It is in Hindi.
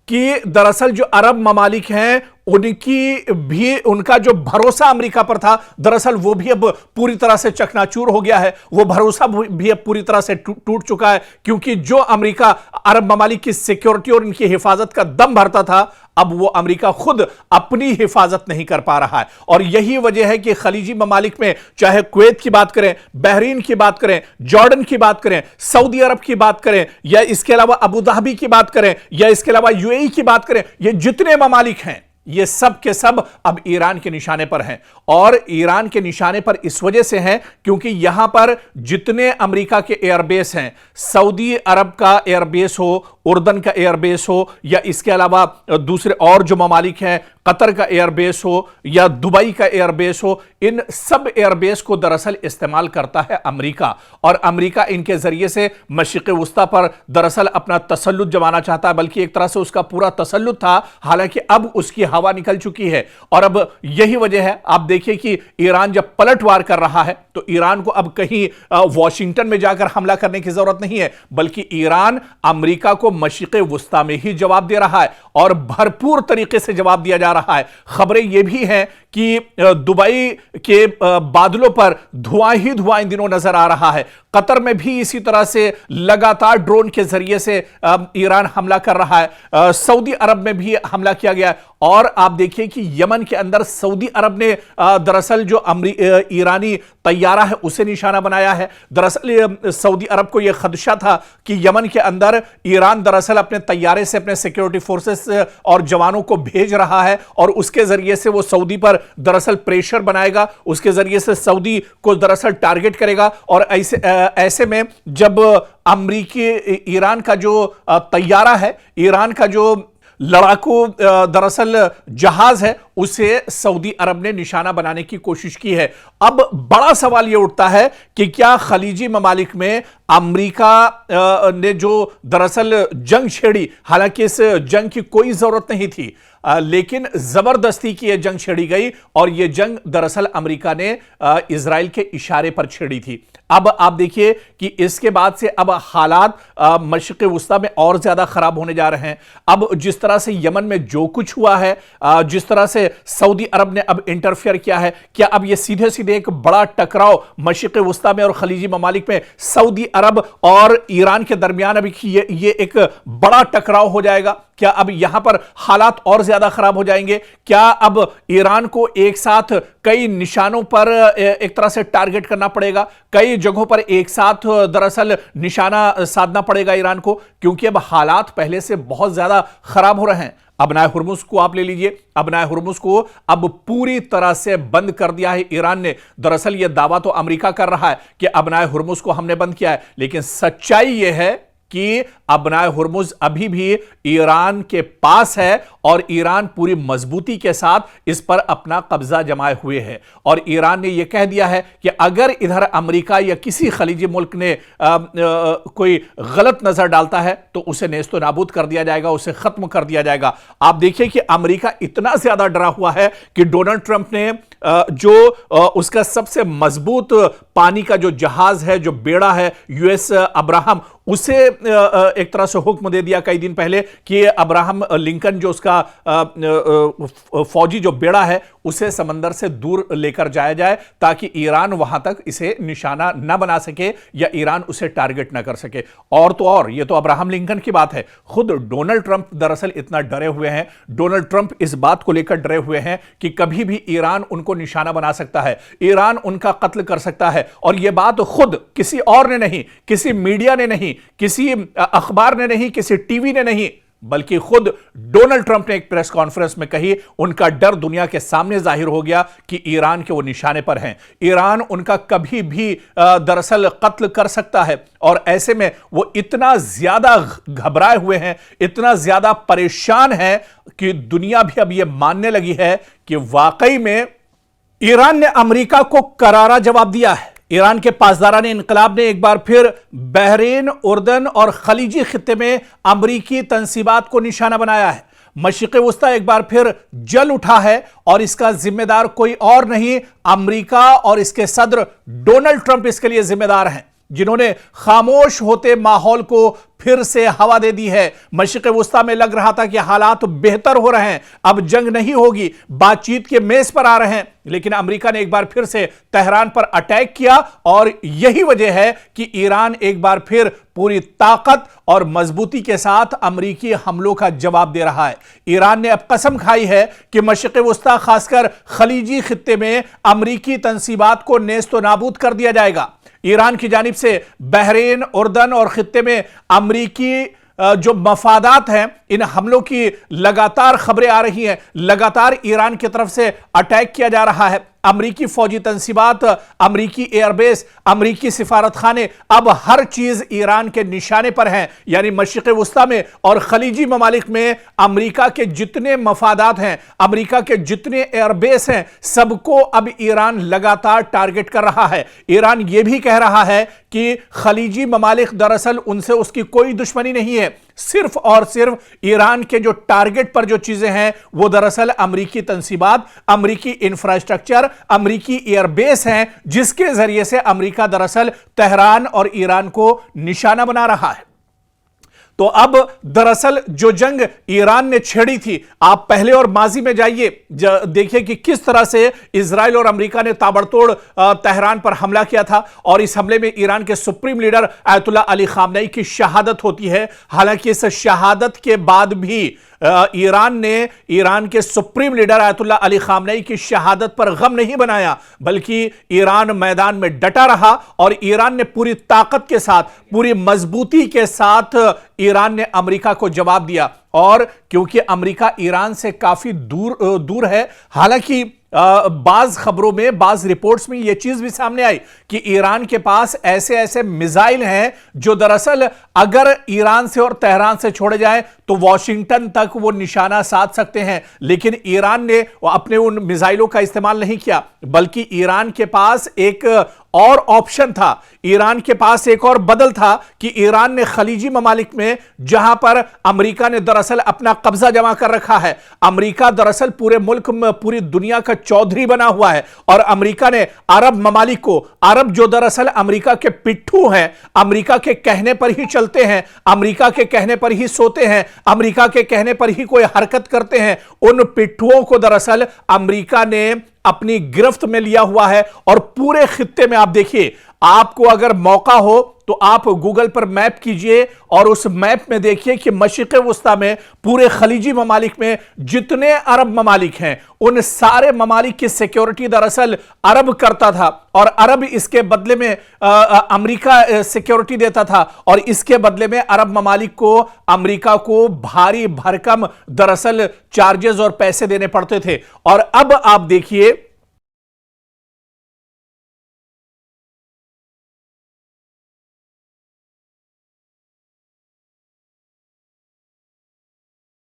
कि दरअसल जो अरब ममालिक हैं उनका जो भरोसा अमेरिका पर था, दरअसल वो भी अब पूरी तरह से चकनाचूर हो गया है। वो भरोसा भी अब पूरी तरह से टूट चुका है, क्योंकि जो अमेरिका अरब ममालिक की सिक्योरिटी और इनकी हिफाजत का दम भरता था, अब वो अमेरिका खुद अपनी हिफाजत नहीं कर पा रहा है। और यही वजह है कि खलीजी ममालिक में चाहे कुवैत की बात करें, बहरीन की बात करें, जॉर्डन की बात करें, सऊदी अरब की बात करें, या इसके अलावा अबू धाबी की बात करें, या इसके अलावा यूएई की बात करें, ये जितने ममालिक हैं ये सब के सब अब ईरान के निशाने पर हैं। और ईरान के निशाने पर इस वजह से हैं क्योंकि यहां पर जितने अमेरिका के एयरबेस हैं, सऊदी अरब का एयरबेस हो, उर्दन का एयरबेस हो, या इसके अलावा दूसरे और जो ममालिक हैं, कतर का एयरबेस हो या दुबई का एयरबेस हो, इन सब एयरबेस को दरअसल इस्तेमाल करता है अमेरिका। और अमेरिका इनके जरिए से मशरिक़ वुस्ता पर दरअसल अपना तसल्लुत जमाना चाहता है, बल्कि एक तरह से उसका पूरा तसल्लुत था। हालांकि अब उसकी हवा निकल चुकी है और अब यही वजह है, आप देखिए कि ईरान जब पलटवार कर रहा है तो ईरान को अब कहीं वॉशिंगटन में जाकर हमला करने की जरूरत नहीं है, बल्कि ईरान अमेरिका को मशरिक़ वुस्ता में ही जवाब दे रहा है और भरपूर तरीके से जवाब दिया जा रहा है। खबरें यह भी हैं कि दुबई के बादलों पर धुआं ही धुआं इन दिनों नजर आ रहा है। कतर में भी इसी तरह से लगातार ड्रोन के जरिए से ईरान हमला कर रहा है। सऊदी अरब में भी हमला किया गया है। और आप देखिए कि यमन के अंदर सऊदी अरब ने दरअसल जो ईरानी तैयारा है उसे निशाना बनाया है। दरअसल सऊदी अरब को यह खदशा था कि यमन के अंदर ईरान दरअसल अपने तैयारे से अपने सिक्योरिटी फोर्सेस और जवानों को भेज रहा है और उसके जरिए से वो सऊदी पर दरअसल प्रेशर बनाएगा, उसके जरिए से सऊदी को दरअसल टारगेट करेगा। और ऐसे में जब अमेरिकी ईरान का जो तैयारा है, ईरान का जो लड़ाकू दरअसल जहाज है, उसे सऊदी अरब ने निशाना बनाने की कोशिश की है। अब बड़ा सवाल यह उठता है कि क्या खलीजी ममालिक में अमेरिका ने जो दरअसल जंग छेड़ी, हालांकि इस जंग की कोई जरूरत नहीं थी, लेकिन जबरदस्ती की यह जंग छेड़ी गई और यह जंग दरअसल अमेरिका ने इजराइल के इशारे पर छेड़ी थी। अब आप देखिए कि इसके बाद से अब हालात मशरिक़ वुस्ता में और ज्यादा खराब होने जा रहे हैं। अब जिस तरह से यमन में जो कुछ हुआ है, जिस तरह से सऊदी अरब ने अब इंटरफेयर किया है, क्या अब यह सीधे सीधे एक बड़ा टकराव मशरिक़ वुस्ता में और खलीजी ममालिक में सऊदी अरब और ईरान के दरमियान अभी ये एक बड़ा टकराव हो जाएगा? क्या अब यहां पर हालात और ज्यादा खराब हो जाएंगे? क्या अब ईरान को एक साथ कई निशानों पर एक तरह से टारगेट करना पड़ेगा, कई जगहों पर एक साथ दरअसल निशाना साधना पड़ेगा ईरान को? क्योंकि अब हालात पहले से बहुत ज्यादा खराब हो रहे हैं। अबनाए हुर्मुज़ को आप ले लीजिए, अबनाए हुर्मुज़ को अब पूरी तरह से बंद कर दिया है ईरान ने। दरअसल यह दावा तो अमेरिका कर रहा है कि अबनाए हुर्मुज़ को हमने बंद किया है, लेकिन सच्चाई यह है कि अबनाए हुर्मुज़ अभी भी ईरान के पास है और ईरान पूरी मजबूती के साथ इस पर अपना कब्जा जमाए हुए है। और ईरान ने यह कह दिया है कि अगर इधर अमेरिका या किसी खलीजी मुल्क ने कोई गलत नजर डालता है तो उसे नेस्तो नाबूद कर दिया जाएगा, उसे खत्म कर दिया जाएगा। आप देखिए कि अमेरिका इतना ज्यादा डरा हुआ है कि डोनाल्ड ट्रंप ने जो उसका सबसे मजबूत पानी का जो जहाज है, जो बेड़ा है यूएस अब्राहम, उसे एक तरह से हुक्म दे दिया कई दिन पहले कि अब्राहम लिंकन जो उसका फौजी जो बेड़ा है उसे समंदर से दूर लेकर जाया जाए ताकि ईरान वहां तक इसे निशाना न बना सके या ईरान उसे टारगेट न कर सके। और तो और, ये तो अब्राहम लिंकन की बात है, खुद डोनाल्ड ट्रंप दरअसल इतना डरे हुए हैं, डोनाल्ड ट्रंप इस बात को लेकर डरे हुए हैं कि कभी भी ईरान उनको निशाना बना सकता है, ईरान उनका कत्ल कर सकता है। और यह बात खुद किसी और ने नहीं, किसी मीडिया ने नहीं, किसी अखबार ने नहीं, किसी टीवी ने नहीं, बल्कि खुद डोनाल्ड ट्रंप ने एक प्रेस कॉन्फ्रेंस में कही। उनका डर दुनिया के सामने जाहिर हो गया कि ईरान के वो निशाने पर हैं, ईरान उनका कभी भी दरअसल कत्ल कर सकता है। और ऐसे में वो इतना ज्यादा घबराए हुए हैं, इतना ज्यादा परेशान है कि दुनिया भी अब यह मानने लगी है कि वाकई में ईरान ने अमेरिका को करारा जवाब दिया है। ईरान के पासदाराने इनकलाब ने एक बार फिर बहरीन, उर्दन और खलीजी खित्ते में अमरीकी तंसीबात को निशाना बनाया है। मशरिक़ वुस्ता एक बार फिर जल उठा है और इसका जिम्मेदार कोई और नहीं, अमरीका और इसके सदर डोनाल्ड ट्रंप इसके लिए जिम्मेदार हैं। जिन्होंने खामोश होते माहौल को फिर से हवा दे दी है। मशरिक़ वुस्ता में लग रहा था कि हालात बेहतर हो रहे हैं, अब जंग नहीं होगी, बातचीत के मेज पर आ रहे हैं, लेकिन अमेरिका ने एक बार फिर से तेहरान पर अटैक किया और यही वजह है कि ईरान एक बार फिर पूरी ताकत और मजबूती के साथ अमेरिकी हमलों का जवाब दे रहा है। ईरान ने अब कसम खाई है कि मशरिक़ वुस्ता खासकर खलीजी खित्ते में अमेरिकी तंसीबात को नेस्तो नाबूद कर दिया जाएगा। ईरान की जानिब से बहरीन, उर्दन और खित्ते में अमेरिकी जो मफादात हैं, इन हमलों की लगातार खबरें आ रही हैं, लगातार ईरान की तरफ से अटैक किया जा रहा है। अमरीकी फौजी तंसीबात, अमरीकी एयरबेस, अमरीकी सिफारत खाने, अब हर चीज ईरान के निशाने पर है। यानी मशरिक़ वुस्ता में और खलीजी ममालिक में अमरीका के जितने मफादात हैं, अमरीका के जितने एयरबेस हैं, सबको अब ईरान लगातार टारगेट कर रहा है। ईरान यह भी कह रहा है कि खलीजी ममालिक दरअसल उनसे उसकी कोई दुश्मनी नहीं है, सिर्फ और सिर्फ ईरान के जो टारगेट पर जो चीजें हैं वो दरअसल अमरीकी तंसीबात, अमरीकी इंफ्रास्ट्रक्चर, अमरीकी एयरबेस हैं, जिसके जरिए से अमरीका दरअसल तेहरान और ईरान को निशाना बना रहा है। तो अब दरअसल जो जंग ईरान ने छेड़ी थी, आप पहले और माजी में जाइए, देखिए कि किस तरह से इजराइल और अमेरिका ने ताबड़तोड़ तेहरान पर हमला किया था और इस हमले में ईरान के supreme leader Ayatollah Ali Khamenei की शहादत होती है। हालांकि इस शहादत के बाद भी ईरान ने ईरान के supreme leader Ayatollah Ali Khamenei की शहादत पर गम नहीं बनाया, बल्कि ईरान मैदान में डटा रहा और ईरान ने पूरी ताकत के साथ, पूरी मजबूती के साथ ईरान ने अमेरिका को जवाब दिया। और क्योंकि अमेरिका ईरान से काफी दूर है, हालांकि बाज खबरों में, बाज रिपोर्ट्स में यह चीज भी सामने आई कि ईरान के पास ऐसे ऐसे मिसाइल हैं जो दरअसल अगर ईरान से और तेहरान से छोड़े जाएं तो वॉशिंगटन तक वो निशाना साध सकते हैं। लेकिन ईरान ने अपने उन मिसाइलों का इस्तेमाल नहीं किया, बल्कि ईरान के पास एक और ऑप्शन था, ईरान के पास एक और बदल था कि ईरान ने खलीजी ममालिक में, जहां पर अमेरिका ने दरअसल अपना कब्जा जमा कर रखा है, अमेरिका दरअसल पूरे मुल्क में, पूरी दुनिया का चौधरी बना हुआ है, और अमेरिका ने अरब ममालिक को, अरब जो दरअसल अमेरिका के पिट्ठू हैं, अमेरिका के कहने पर ही चलते हैं, अमेरिका के कहने पर ही सोते हैं, अमेरिका के कहने पर ही कोई हरकत करते हैं, उन पिट्ठुओं को दरअसल अमेरिका ने अपनी गिरफ्त में लिया हुआ है। और पूरे खित्ते में आप देखिए, आपको अगर मौका हो तो आप गूगल पर मैप कीजिए और उस मैप में देखिए कि मशरिक़ वुस्ता में, पूरे खलीजी ममालिक में जितने अरब ममालिक हैं, उन सारे ममालिक की सिक्योरिटी दरअसल अरब करता था और अरब इसके बदले में अमेरिका सिक्योरिटी देता था, और इसके बदले में अरब ममालिक को अमेरिका को भारी भरकम दरअसल चार्जेस और पैसे देने पड़ते थे। और अब आप देखिए